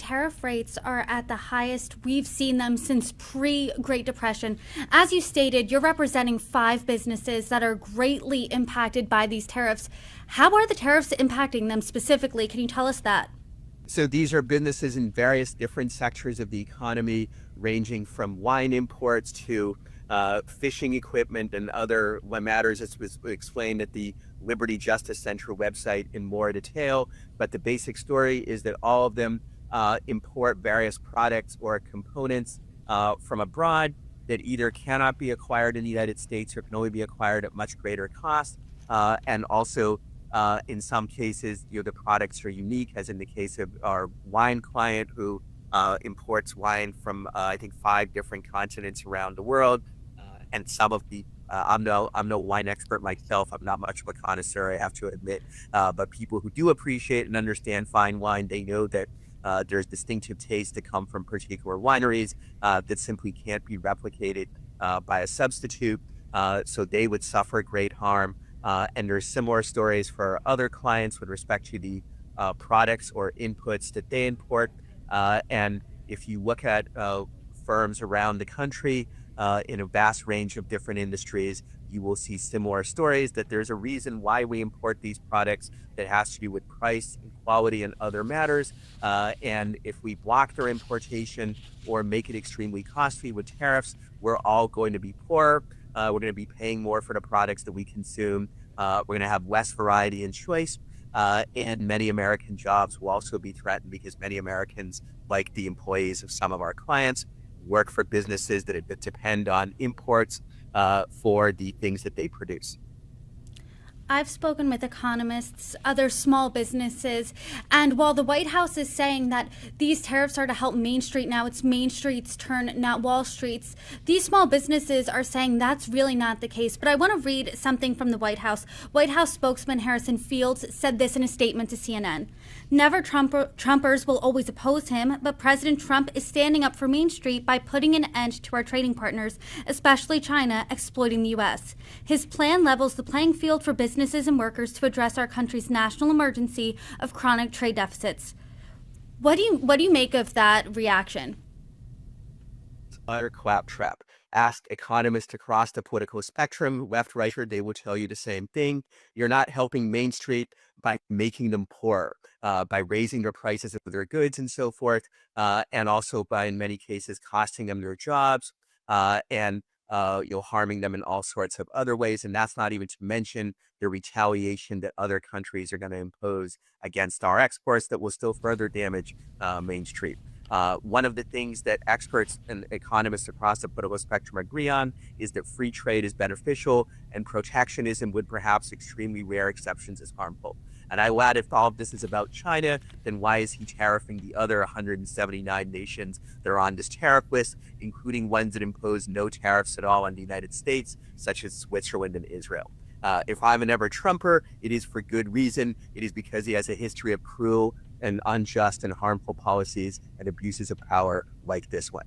tariff rates are at the highest we've seen them since pre-Great Depression. As you stated, you're representing 5 businesses that are greatly impacted by these tariffs. How are the tariffs impacting them specifically? Can you tell us that? So these are businesses in various different sectors of the economy, ranging from wine imports to fishing equipment and other matters, as was explained at the Liberty Justice Center website in more detail. But the basic story is that all of them import various products or components from abroad that either cannot be acquired in the United States or can only be acquired at much greater cost. And also, in some cases, the products are unique, as in the case of our wine client who imports wine from, I think, 5 different continents around the world. And some of the, I'm no wine expert myself. I'm not much of a connoisseur, I have to admit. But people who do appreciate and understand fine wine, they know that there's distinctive tastes that come from particular wineries that simply can't be replicated by a substitute. So they would suffer great harm. And there's similar stories for other clients with respect to the products or inputs that they import. And if you look at firms around the country in a vast range of different industries, you will see similar stories that there's a reason why we import these products that has to do with price and quality and other matters. And if we block their importation or make it extremely costly with tariffs, we're all going to be poorer. We're going to be paying more for the products that we consume. We're going to have less variety and choice. And many American jobs will also be threatened because many Americans, like the employees of some of our clients, work for businesses that depend on imports for the things that they produce. I've spoken with economists, other small businesses, and while the White House is saying that these tariffs are to help Main Street, now it's Main Street's turn, not Wall Street's, these small businesses are saying that's really not the case. But I want to read something from the White House. White House spokesman Harrison Fields said this in a statement to CNN. Never Trumpers will always oppose him, but President Trump is standing up for Main Street by putting an end to our trading partners, especially China, exploiting the U.S. His plan levels the playing field for businesses and workers to address our country's national emergency of chronic trade deficits. What do you make of that reaction? It's utter claptrap. Ask economists across the political spectrum, left, right, they will tell you the same thing. You're not helping Main Street by making them poorer, by raising their prices of their goods and so forth, and also by, in many cases, costing them their jobs and harming them in all sorts of other ways. And that's not even to mention the retaliation that other countries are going to impose against our exports that will still further damage Main Street. One of the things that experts and economists across the political spectrum agree on is that free trade is beneficial and protectionism, with perhaps extremely rare exceptions, is harmful. And I will add, if all of this is about China, then why is he tariffing the other 179 nations that are on this tariff list, including ones that impose no tariffs at all on the United States, such as Switzerland and Israel? If I'm an ever-Trumper, it is for good reason. It is because he has a history of cruel and unjust and harmful policies and abuses of power like this one.